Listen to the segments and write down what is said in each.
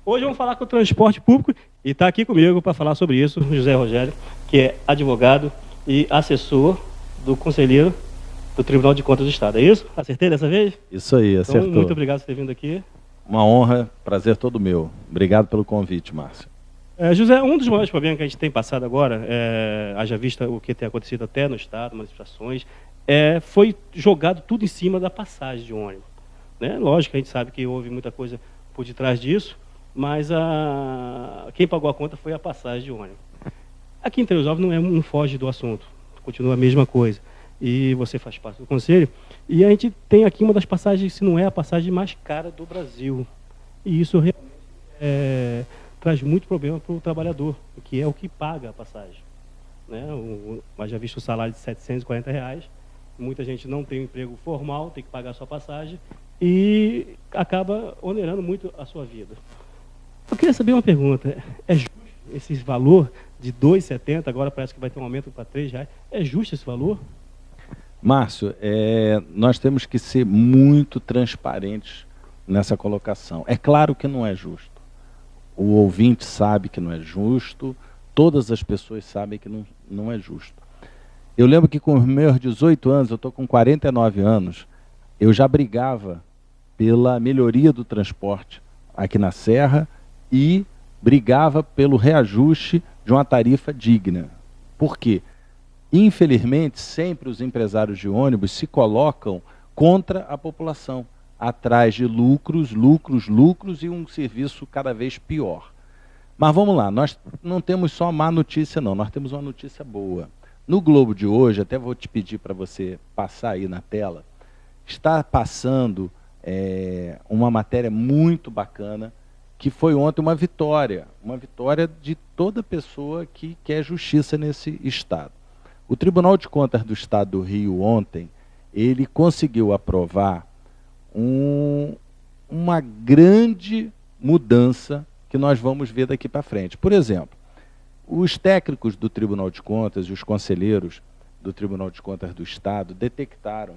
Hoje vamos falar com o transporte público e está aqui comigo para falar sobre isso o José Rogério, que é advogado e assessor do conselheiro do Tribunal de Contas do Estado. É isso? Acertei dessa vez? Isso aí, acertou. Então, muito obrigado por ter vindo aqui. Uma honra, prazer todo meu. Obrigado pelo convite, Márcio. José, um dos maiores problemas que a gente tem passado agora, haja vista o que tem acontecido até no Estado, manifestações, foi jogado tudo em cima da passagem de ônibus. Né? Lógico que a gente sabe que houve muita coisa por detrás disso, mas quem pagou a conta foi a passagem de ônibus. Aqui em Teresópolis não foge do assunto, continua a mesma coisa. E você faz parte do conselho, e a gente tem aqui uma das passagens, se não é a passagem mais cara do Brasil. E isso realmente traz muito problema para o trabalhador, que é o que paga a passagem. Né? Mas já visto o salário de R$740, muita gente não tem um emprego formal, tem que pagar a sua passagem, e acaba onerando muito a sua vida. Eu queria saber uma pergunta, é justo esse valor de R$2,70, agora parece que vai ter um aumento para R$3, é justo esse valor? Márcio, nós temos que ser muito transparentes nessa colocação. É claro que não é justo. O ouvinte sabe que não é justo, todas as pessoas sabem que não é justo. Eu lembro que com os meus 18 anos, eu estou com 49 anos, eu já brigava pela melhoria do transporte aqui na Serra e brigava pelo reajuste de uma tarifa digna. Por quê? Infelizmente, sempre os empresários de ônibus se colocam contra a população, atrás de lucros, lucros, lucros e um serviço cada vez pior. Mas vamos lá, nós não temos só má notícia não, nós temos uma notícia boa. No Globo de hoje, até vou te pedir para você passar aí na tela, está passando uma matéria muito bacana, que foi ontem uma vitória de toda pessoa que quer justiça nesse Estado. O Tribunal de Contas do Estado do Rio ontem, ele conseguiu aprovar uma grande mudança que nós vamos ver daqui para frente. Por exemplo, os técnicos do Tribunal de Contas e os conselheiros do Tribunal de Contas do Estado detectaram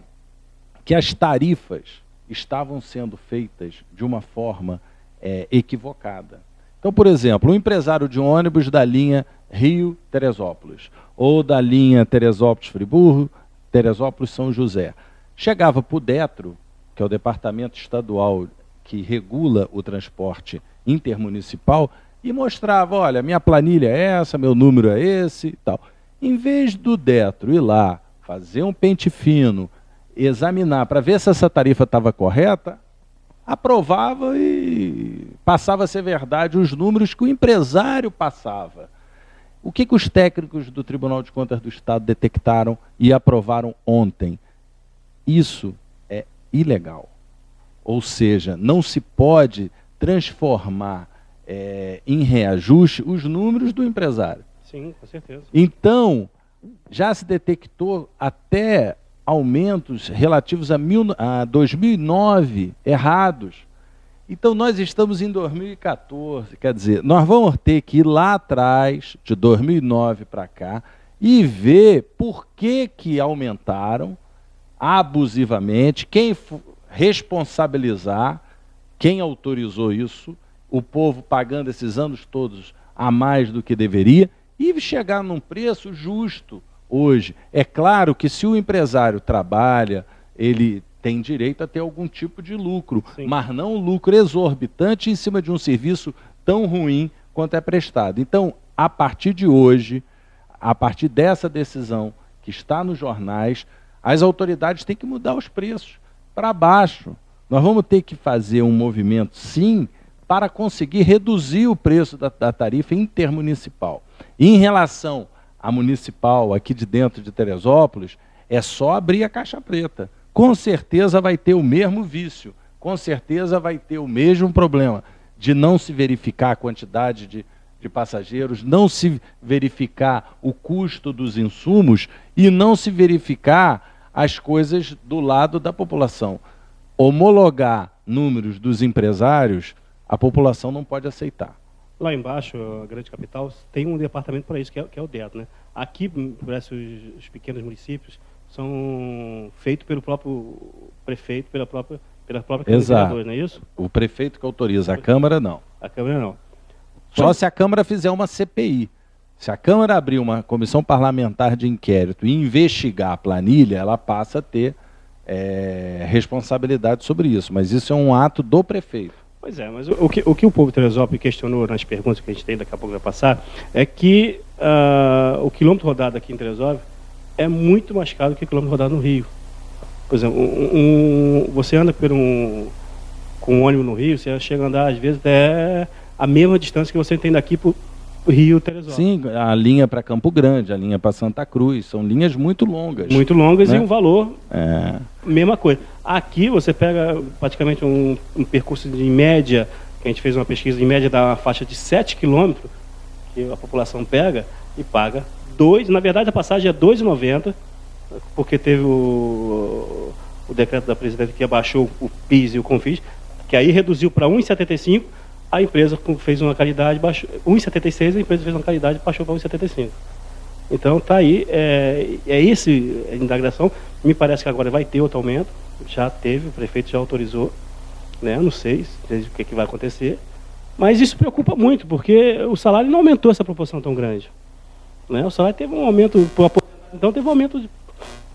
que as tarifas estavam sendo feitas de uma forma equivocada. Então, por exemplo, um empresário de ônibus da linha Rio-Teresópolis, ou da linha Teresópolis-Friburgo, Teresópolis-São José, chegava para o DETRO, que é o Departamento Estadual que regula o transporte intermunicipal, e mostrava, olha, minha planilha é essa, meu número é esse e tal. Em vez do DETRO ir lá, fazer um pente fino, examinar para ver se essa tarifa estava correta, aprovava e passava a ser verdade os números que o empresário passava. O que os técnicos do Tribunal de Contas do Estado detectaram e aprovaram ontem? Isso é ilegal. Ou seja, não se pode transformar em reajuste os números do empresário. Sim, com certeza. Então, já se detectou até aumentos relativos a 2009 errados. Então, nós estamos em 2014, quer dizer, nós vamos ter que ir lá atrás, de 2009 para cá, e ver por que aumentaram abusivamente, quem responsabilizar, quem autorizou isso, o povo pagando esses anos todos a mais do que deveria, e chegar num preço justo hoje. É claro que se o empresário trabalha, ele tem direito a ter algum tipo de lucro, sim, mas não um lucro exorbitante em cima de um serviço tão ruim quanto é prestado. Então, a partir de hoje, a partir dessa decisão que está nos jornais, as autoridades têm que mudar os preços para baixo. Nós vamos ter que fazer um movimento, sim, para conseguir reduzir o preço da tarifa intermunicipal. E em relação à municipal, aqui de dentro de Teresópolis, é só abrir a caixa preta. Com certeza vai ter o mesmo vício, com certeza vai ter o mesmo problema de não se verificar a quantidade de passageiros, não se verificar o custo dos insumos e não se verificar as coisas do lado da população. Homologar números dos empresários, a população não pode aceitar. Lá embaixo, a grande capital, tem um departamento para isso, que é o DETRO, né? Aqui, parece os pequenos municípios, são feitos pelo próprio prefeito, pela própria pela própria Câmara de Vereadores, não é isso? O prefeito que autoriza, a Câmara não. A Câmara não. Só se a Câmara fizer uma CPI. Se a Câmara abrir uma comissão parlamentar de inquérito e investigar a planilha, ela passa a ter responsabilidade sobre isso. Mas isso é um ato do prefeito. Pois é, mas o que o povo de Teresópolis questionou nas perguntas que a gente tem, daqui a pouco vai passar, é que o quilômetro rodado aqui em Teresópolis é muito mais caro que o quilômetro rodado no Rio. Por exemplo, você anda com um ônibus no Rio, você chega a andar, às vezes, até a mesma distância que você tem daqui para o Rio Teresópolis. Sim, a linha para Campo Grande, a linha para Santa Cruz, são linhas muito longas. Muito longas, né? E um valor, mesma coisa. Aqui você pega praticamente um percurso de média, que a gente fez uma pesquisa, em média da faixa de 7 quilômetros, que a população pega e paga 2, na verdade a passagem é R$ 2,90, porque teve o decreto da presidente que abaixou o PIS e o CONFIS, que aí reduziu para R$ 1,75, a empresa fez uma caridade, baixou R$ 1,76, a empresa fez uma caridade e baixou para R$ 1,75. Então tá aí, esse a indagação. Me parece que agora vai ter outro aumento, já teve, o prefeito já autorizou, né? Não sei o que vai acontecer, mas isso preocupa muito, porque o salário não aumentou essa proporção tão grande, né? O salário teve um aumento, então teve um aumento de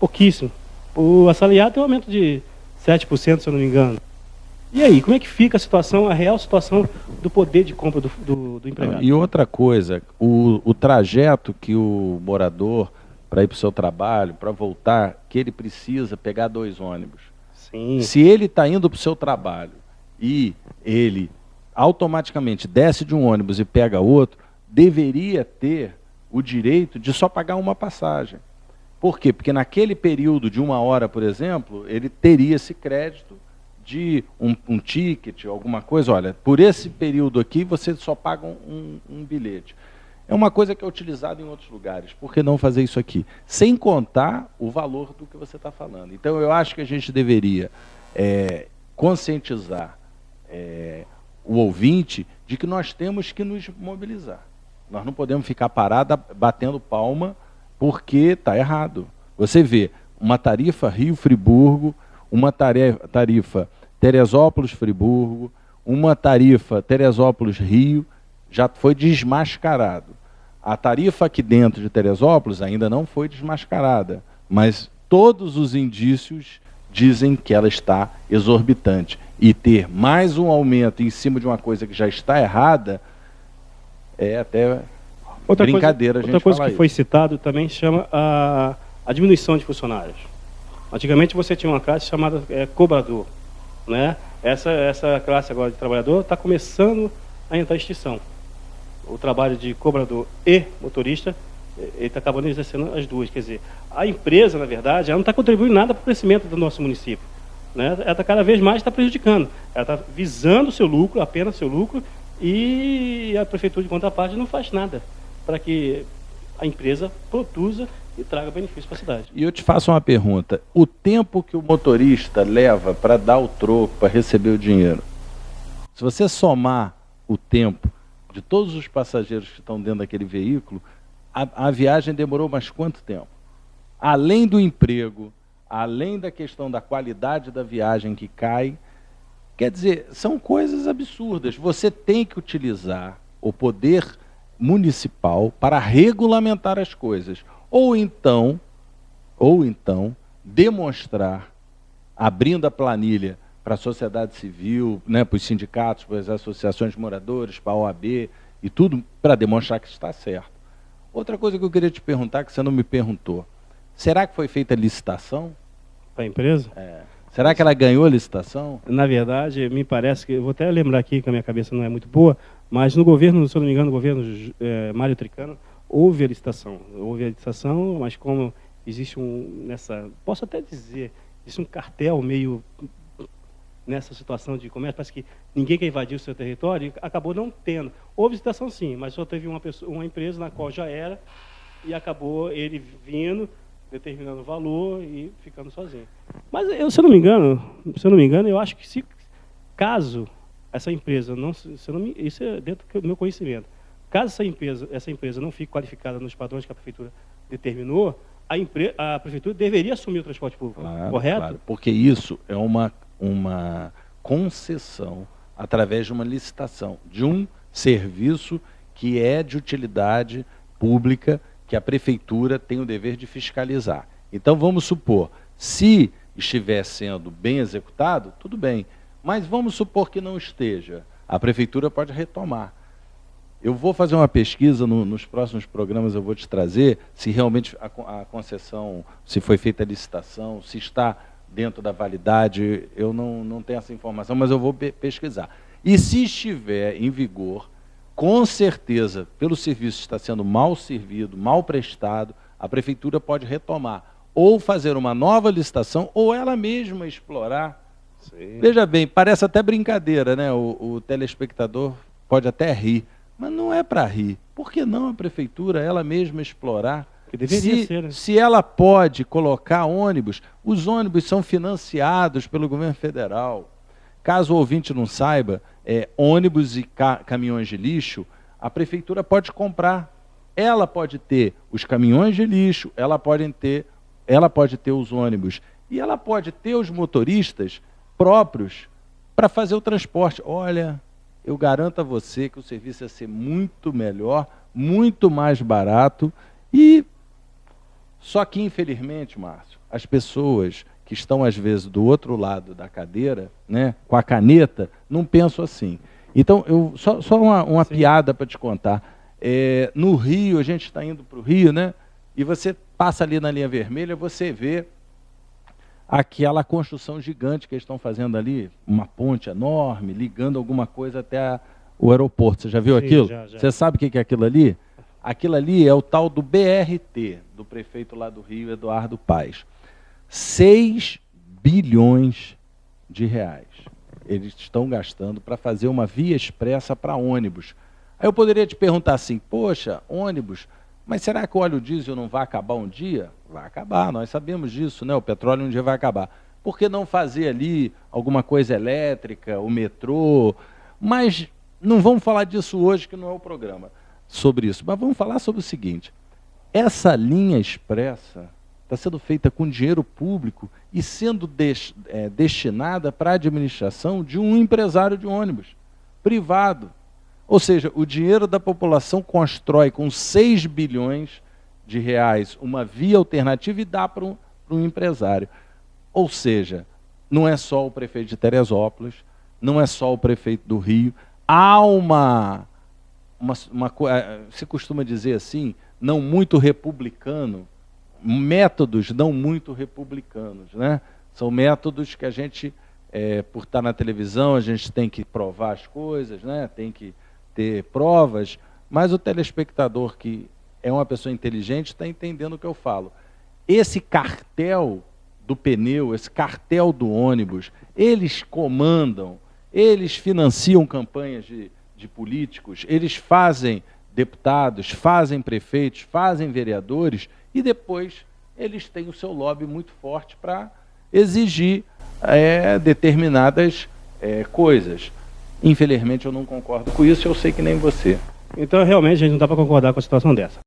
pouquíssimo. O assalariado tem um aumento de 7%, se eu não me engano. E aí, como é que fica a situação, a real situação do poder de compra do empregado? E outra coisa, o trajeto que o morador, para ir para o seu trabalho, para voltar, que ele precisa pegar 2 ônibus. Sim. Se ele está indo para o seu trabalho e ele automaticamente desce de um ônibus e pega outro, deveria ter o direito de só pagar uma passagem. Por quê? Porque naquele período de 1 hora, por exemplo, ele teria esse crédito de um ticket, alguma coisa. Olha, por esse período aqui você só paga um bilhete. É uma coisa que é utilizada em outros lugares. Por que não fazer isso aqui? Sem contar o valor do que você está falando. Então, eu acho que a gente deveria conscientizar o ouvinte de que nós temos que nos mobilizar. Nós não podemos ficar parados batendo palma porque está errado. Você vê uma tarifa Rio-Friburgo, uma tarifa Teresópolis-Friburgo, uma tarifa Teresópolis-Rio, já foi desmascarado. A tarifa aqui dentro de Teresópolis ainda não foi desmascarada, mas todos os indícios dizem que ela está exorbitante. E ter mais um aumento em cima de uma coisa que já está errada é até brincadeira a gente falar isso. Outra coisa que foi citado também chama a diminuição de funcionários. Antigamente você tinha uma classe chamada cobrador, né? Essa classe agora de trabalhador está começando a entrar em extinção. O trabalho de cobrador e motorista, ele está acabando exercendo as duas. Quer dizer, a empresa, na verdade, ela não está contribuindo nada para o crescimento do nosso município, né? Ela está cada vez mais prejudicando. Ela está visando o seu lucro, apenas seu lucro, e a prefeitura, de contraparte, não faz nada para que a empresa produza e traga benefício para a cidade. E eu te faço uma pergunta. O tempo que o motorista leva para dar o troco, para receber o dinheiro, se você somar o tempo de todos os passageiros que estão dentro daquele veículo, a viagem demorou mais quanto tempo? Além do emprego, além da questão da qualidade da viagem que cai, quer dizer, são coisas absurdas. Você tem que utilizar o poder municipal para regulamentar as coisas. Ou então, demonstrar, abrindo a planilha para a sociedade civil, né, para os sindicatos, para as associações de moradores, para a OAB e tudo, para demonstrar que está certo. Outra coisa que eu queria te perguntar, que você não me perguntou, será que foi feita licitação? Para a empresa? Será que ela ganhou a licitação? Na verdade, me parece que, eu vou até lembrar aqui que a minha cabeça não é muito boa, mas no governo, se eu não me engano, no governo Mário Tricano, houve a licitação, mas como existe posso até dizer, existe um cartel meio nessa situação de comércio, parece que ninguém quer invadir o seu território, e acabou não tendo. Houve licitação sim, mas só teve uma empresa na qual já era, e acabou ele vindo, determinando o valor e ficando sozinho. Mas se eu não me engano, eu acho que caso essa empresa isso é dentro do meu conhecimento, caso essa empresa não fique qualificada nos padrões que a prefeitura determinou, a prefeitura deveria assumir o transporte público, correto? Claro, porque isso é uma uma concessão através de uma licitação, de um serviço que é de utilidade pública, que a prefeitura tem o dever de fiscalizar. Então, vamos supor, se estiver sendo bem executado, tudo bem, mas vamos supor que não esteja, a prefeitura pode retomar. Eu vou fazer uma pesquisa, nos próximos programas eu vou te trazer, se realmente a concessão, se foi feita a licitação, se está dentro da validade, eu não tenho essa informação, mas eu vou pesquisar. E se estiver em vigor, com certeza, pelo serviço estar sendo mal servido, mal prestado, a prefeitura pode retomar, ou fazer uma nova licitação, ou ela mesma explorar. Sim. Veja bem, parece até brincadeira, né? O telespectador pode até rir, mas não é para rir. Por que não a prefeitura, ela mesma explorar? Que deveria ser, né? Se ela pode colocar ônibus, os ônibus são financiados pelo governo federal. Caso o ouvinte não saiba, ônibus e caminhões de lixo, a prefeitura pode comprar. Ela pode ter os caminhões de lixo, ela pode ter os ônibus, e ela pode ter os motoristas próprios para fazer o transporte. Olha, eu garanto a você que o serviço ia ser muito melhor, muito mais barato, e só que, infelizmente, Márcio, as pessoas que estão, às vezes, do outro lado da cadeira, né, com a caneta, não pensam assim. Então, só uma piada para te contar. No Rio, a gente está indo para o Rio, né, e você passa ali na linha vermelha, você vê aquela construção gigante que eles estão fazendo ali, uma ponte enorme, ligando alguma coisa até o aeroporto. Você já viu aquilo? Já. Você sabe o que é aquilo ali? Aquilo ali é o tal do BRT, do prefeito lá do Rio, Eduardo Paes. 6 bilhões de reais eles estão gastando para fazer uma via expressa para ônibus. Aí eu poderia te perguntar assim, poxa, ônibus, mas será que o óleo diesel não vai acabar um dia? Vai acabar, nós sabemos disso, né? O petróleo um dia vai acabar. Por que não fazer ali alguma coisa elétrica, o metrô? Mas não vamos falar disso hoje, que não é o programa sobre isso. Mas vamos falar sobre o seguinte, essa linha expressa está sendo feita com dinheiro público e sendo destinada para a administração de um empresário de ônibus privado. Ou seja, o dinheiro da população constrói com 6 bilhões de reais uma via alternativa e dá para um empresário. Ou seja, não é só o prefeito de Teresópolis, não é só o prefeito do Rio, há se costuma dizer assim, não muito republicano, métodos não muito republicanos, né? São métodos que a gente, por estar na televisão, a gente tem que provar as coisas, né? Tem que ter provas, mas o telespectador que é uma pessoa inteligente está entendendo o que eu falo. Esse cartel do pneu, esse cartel do ônibus, eles comandam, eles financiam campanhas de políticos, eles fazem deputados, fazem prefeitos, fazem vereadores, e depois eles têm o seu lobby muito forte para exigir determinadas coisas. Infelizmente eu não concordo com isso, eu sei que nem você. Então realmente a gente não dá para concordar com a situação dessa.